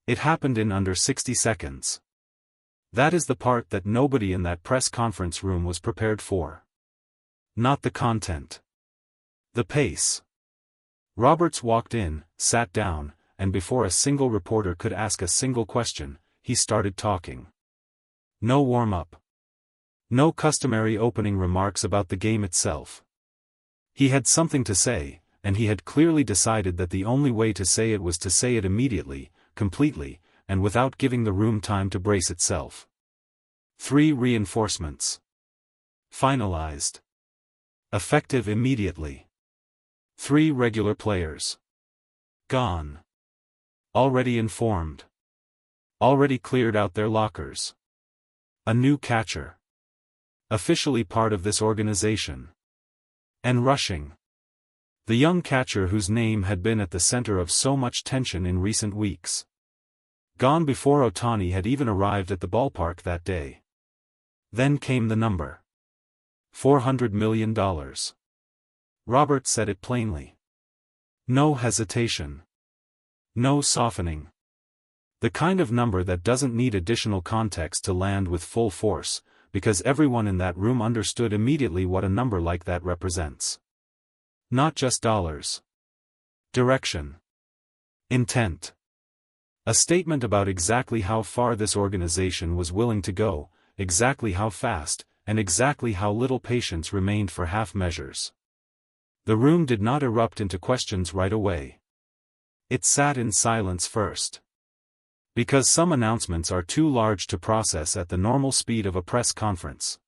It happened in under 60 seconds. That is the part that nobody in that press conference room was prepared for. Not the content. The pace. Roberts walked in, sat down, and before a single reporter could ask a single question, he started talking. No warm-up. No customary opening remarks about the game itself. He had something to say, and he had clearly decided that the only way to say it was to say it immediately, completely, and without giving the room time to brace itself. 3 reinforcements. Finalized. Effective immediately. 3 regular players. Gone. Already informed. Already cleared out their lockers. A new catcher. Officially part of this organization. And rushing. The young catcher whose name had been at the center of so much tension in recent weeks. Gone before Ohtani had even arrived at the ballpark that day. Then came the number. $400 million. Roberts said it plainly. No hesitation. No softening. The kind of number that doesn't need additional context to land with full force, because everyone in that room understood immediately what a number like that represents. Not just dollars. Direction. Intent. A statement about exactly how far this organization was willing to go, exactly how fast, and exactly how little patience remained for half measures. The room did not erupt into questions right away. It sat in silence first. Because some announcements are too large to process at the normal speed of a press conference.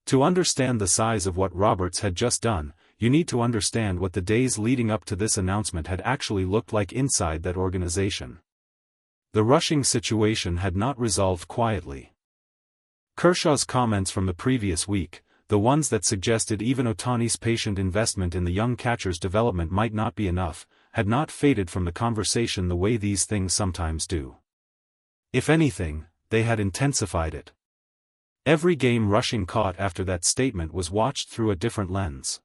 To understand the size of what Roberts had just done, you need to understand what the days leading up to this announcement had actually looked like inside that organization. The rushing situation had not resolved quietly. Kershaw's comments from the previous week, the ones that suggested even Ohtani's patient investment in the young catcher's development might not be enough, had not faded from the conversation the way these things sometimes do. If anything, they had intensified it. Every game rushing caught after that statement was watched through a different lens.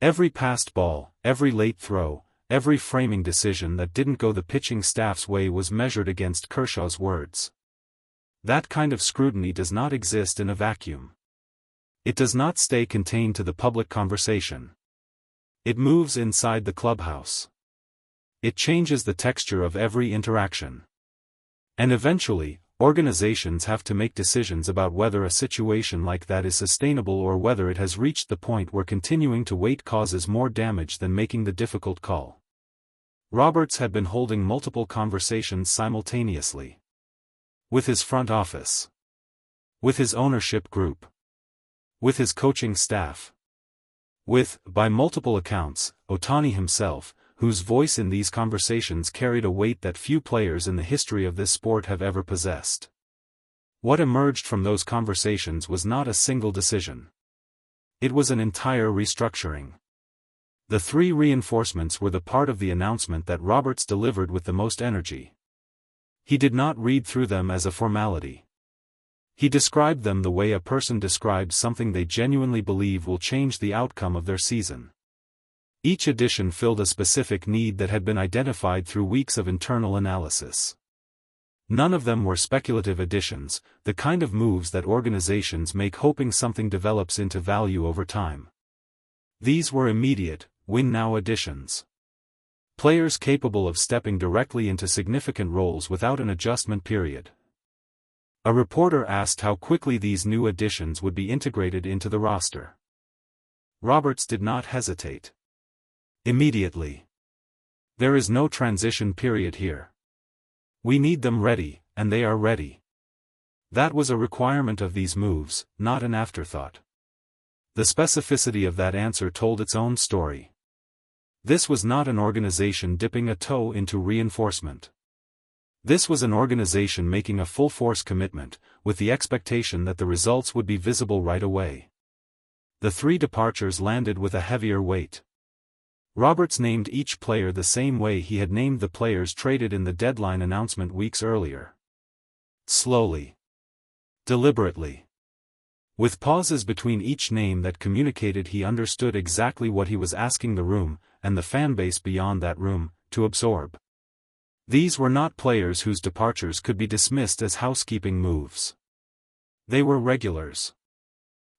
Every passed ball, every late throw, every framing decision that didn't go the pitching staff's way was measured against Kershaw's words. That kind of scrutiny does not exist in a vacuum. It does not stay contained to the public conversation. It moves inside the clubhouse. It changes the texture of every interaction. And eventually, organizations have to make decisions about whether a situation like that is sustainable or whether it has reached the point where continuing to wait causes more damage than making the difficult call. Roberts had been holding multiple conversations simultaneously. With his front office. With his ownership group. With his coaching staff. With, by multiple accounts, Ohtani himself, whose voice in these conversations carried a weight that few players in the history of this sport have ever possessed. What emerged from those conversations was not a single decision. It was an entire restructuring. The 3 reinforcements were the part of the announcement that Roberts delivered with the most energy. He did not read through them as a formality. He described them the way a person describes something they genuinely believe will change the outcome of their season. Each addition filled a specific need that had been identified through weeks of internal analysis. None of them were speculative additions, the kind of moves that organizations make hoping something develops into value over time. These were immediate, win-now additions. Players capable of stepping directly into significant roles without an adjustment period. A reporter asked how quickly these new additions would be integrated into the roster. Roberts did not hesitate. Immediately. There is no transition period here. We need them ready, and they are ready. That was a requirement of these moves, not an afterthought. The specificity of that answer told its own story. This was not an organization dipping a toe into reinforcement. This was an organization making a full-force commitment, with the expectation that the results would be visible right away. The 3 departures landed with a heavier weight. Roberts named each player the same way he had named the players traded in the deadline announcement weeks earlier. Slowly. Deliberately. With pauses between each name that communicated he understood exactly what he was asking the room, and the fanbase beyond that room, to absorb. These were not players whose departures could be dismissed as housekeeping moves. They were regulars.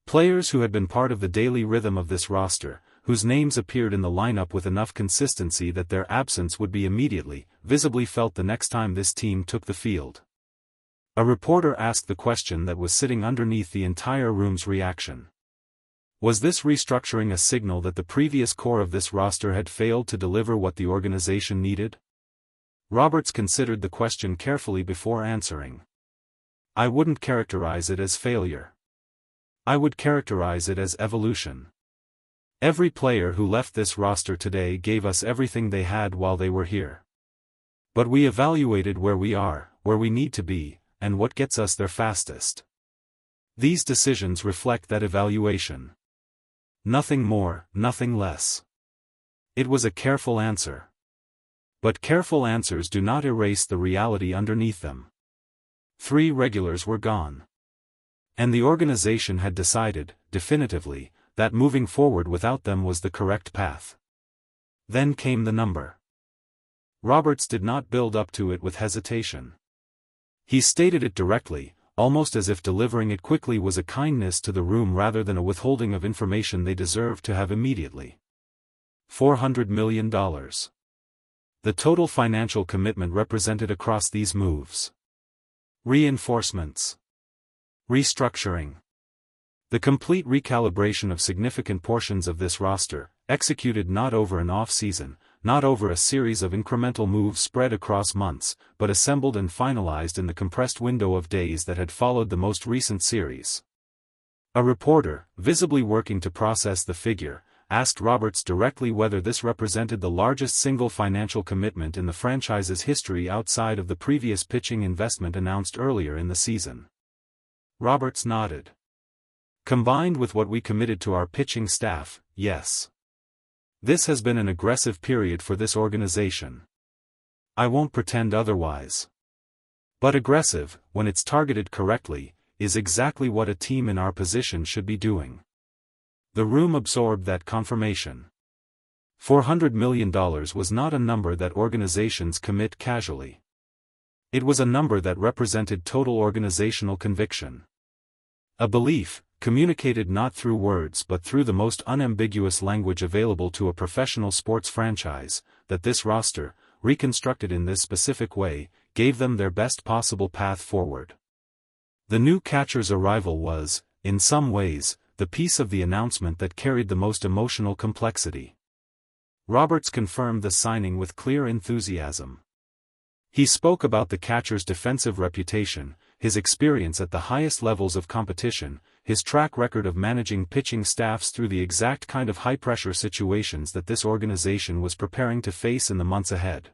Players who had been part of the daily rhythm of this roster, whose names appeared in the lineup with enough consistency that their absence would be immediately, visibly felt the next time this team took the field. A reporter asked the question that was sitting underneath the entire room's reaction. Was this restructuring a signal that the previous core of this roster had failed to deliver what the organization needed? Roberts considered the question carefully before answering. I wouldn't characterize it as failure. I would characterize it as evolution. Every player who left this roster today gave us everything they had while they were here. But we evaluated where we are, where we need to be, and what gets us there fastest. These decisions reflect that evaluation. Nothing more, nothing less. It was a careful answer. But careful answers do not erase the reality underneath them. 3 regulars were gone. And the organization had decided, definitively, that moving forward without them was the correct path. Then came the number. Roberts did not build up to it with hesitation. He stated it directly, almost as if delivering it quickly was a kindness to the room rather than a withholding of information they deserved to have immediately. $400 million. The total financial commitment represented across these moves. Reinforcements. Restructuring. The complete recalibration of significant portions of this roster, executed not over an off-season, not over a series of incremental moves spread across months, but assembled and finalized in the compressed window of days that had followed the most recent series. A reporter, visibly working to process the figure, asked Roberts directly whether this represented the largest single financial commitment in the franchise's history outside of the previous pitching investment announced earlier in the season. Roberts nodded. Combined with what we committed to our pitching staff, yes. This has been an aggressive period for this organization. I won't pretend otherwise. But aggressive, when it's targeted correctly, is exactly what a team in our position should be doing. The room absorbed that confirmation. $400 million was not a number that organizations commit casually. It was a number that represented total organizational conviction. A belief, communicated not through words but through the most unambiguous language available to a professional sports franchise, that this roster, reconstructed in this specific way, gave them their best possible path forward. The new catcher's arrival was, in some ways, the piece of the announcement that carried the most emotional complexity. Roberts confirmed the signing with clear enthusiasm. He spoke about the catcher's defensive reputation, his experience at the highest levels of competition, his track record of managing pitching staffs through the exact kind of high-pressure situations that this organization was preparing to face in the months ahead.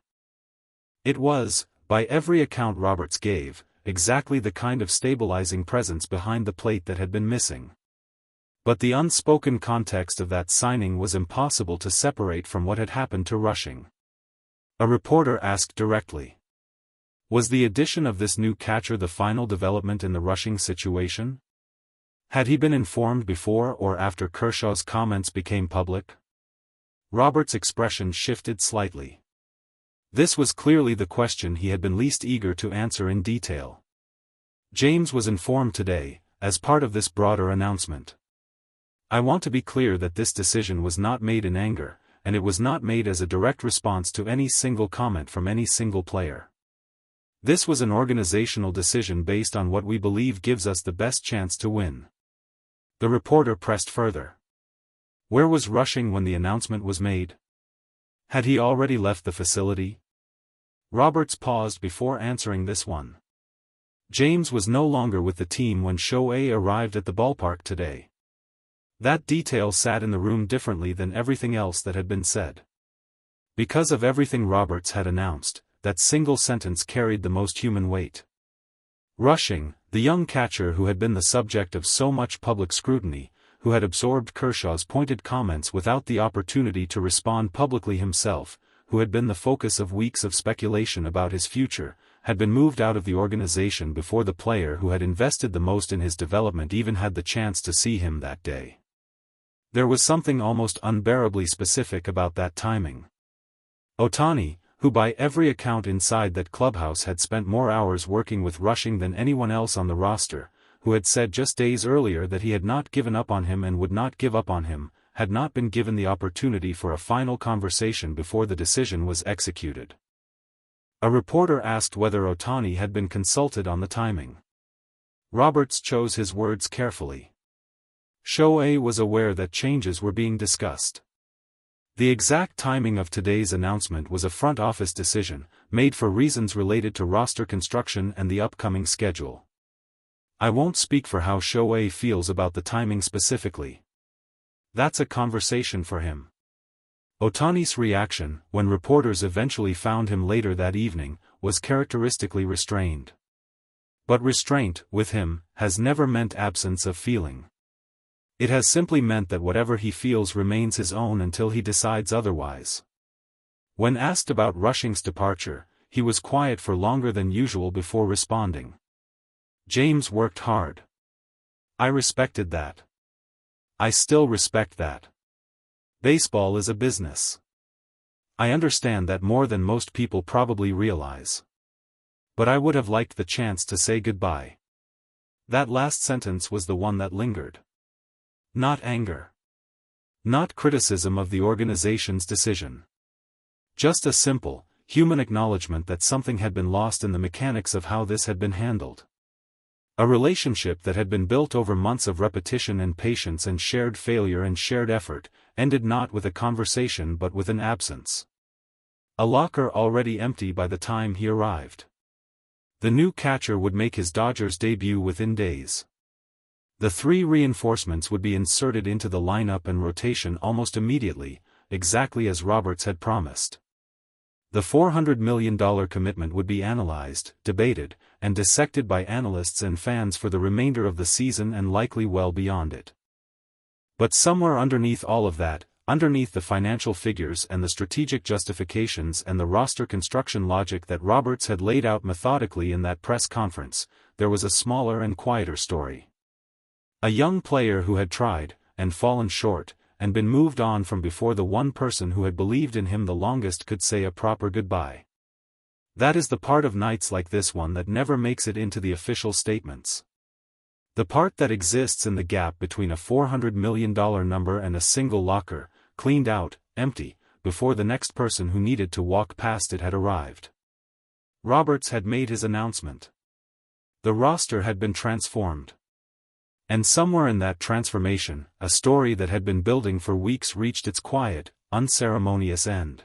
It was, by every account Roberts gave, exactly the kind of stabilizing presence behind the plate that had been missing. But the unspoken context of that signing was impossible to separate from what had happened to Rushing. A reporter asked directly. Was the addition of this new catcher the final development in the Rushing situation? Had he been informed before or after Kershaw's comments became public? Roberts' expression shifted slightly. This was clearly the question he had been least eager to answer in detail. James was informed today, as part of this broader announcement. I want to be clear that this decision was not made in anger, and it was not made as a direct response to any single comment from any single player. This was an organizational decision based on what we believe gives us the best chance to win. The reporter pressed further. Where was Rushing when the announcement was made? Had he already left the facility? Roberts paused before answering this one. James was no longer with the team when Shohei arrived at the ballpark today. That detail sat in the room differently than everything else that had been said. Because of everything Roberts had announced, that single sentence carried the most human weight. Rushing, the young catcher who had been the subject of so much public scrutiny, who had absorbed Kershaw's pointed comments without the opportunity to respond publicly himself, who had been the focus of weeks of speculation about his future, had been moved out of the organization before the player who had invested the most in his development even had the chance to see him that day. There was something almost unbearably specific about that timing. Ohtani, who by every account inside that clubhouse had spent more hours working with Rushing than anyone else on the roster, who had said just days earlier that he had not given up on him and would not give up on him, had not been given the opportunity for a final conversation before the decision was executed. A reporter asked whether Ohtani had been consulted on the timing. Roberts chose his words carefully. Shohei was aware that changes were being discussed. The exact timing of today's announcement was a front office decision, made for reasons related to roster construction and the upcoming schedule. I won't speak for how Shohei feels about the timing specifically. That's a conversation for him. Ohtani's reaction, when reporters eventually found him later that evening, was characteristically restrained. But restraint, with him, has never meant absence of feeling. It has simply meant that whatever he feels remains his own until he decides otherwise. When asked about Rushing's departure, he was quiet for longer than usual before responding. James worked hard. I respected that. I still respect that. Baseball is a business. I understand that more than most people probably realize. But I would have liked the chance to say goodbye. That last sentence was the one that lingered. Not anger. Not criticism of the organization's decision. Just a simple, human acknowledgement that something had been lost in the mechanics of how this had been handled. A relationship that had been built over months of repetition and patience and shared failure and shared effort, ended not with a conversation but with an absence. A locker already empty by the time he arrived. The new catcher would make his Dodgers debut within days. The 3 reinforcements would be inserted into the lineup and rotation almost immediately, exactly as Roberts had promised. The $400 million commitment would be analyzed, debated, and dissected by analysts and fans for the remainder of the season and likely well beyond it. But somewhere underneath all of that, underneath the financial figures and the strategic justifications and the roster construction logic that Roberts had laid out methodically in that press conference, there was a smaller and quieter story. A young player who had tried, and fallen short, and been moved on from before the one person who had believed in him the longest could say a proper goodbye. That is the part of nights like this one that never makes it into the official statements. The part that exists in the gap between a $400 million number and a single locker, cleaned out, empty, before the next person who needed to walk past it had arrived. Roberts had made his announcement. The roster had been transformed. And somewhere in that transformation, a story that had been building for weeks reached its quiet, unceremonious end.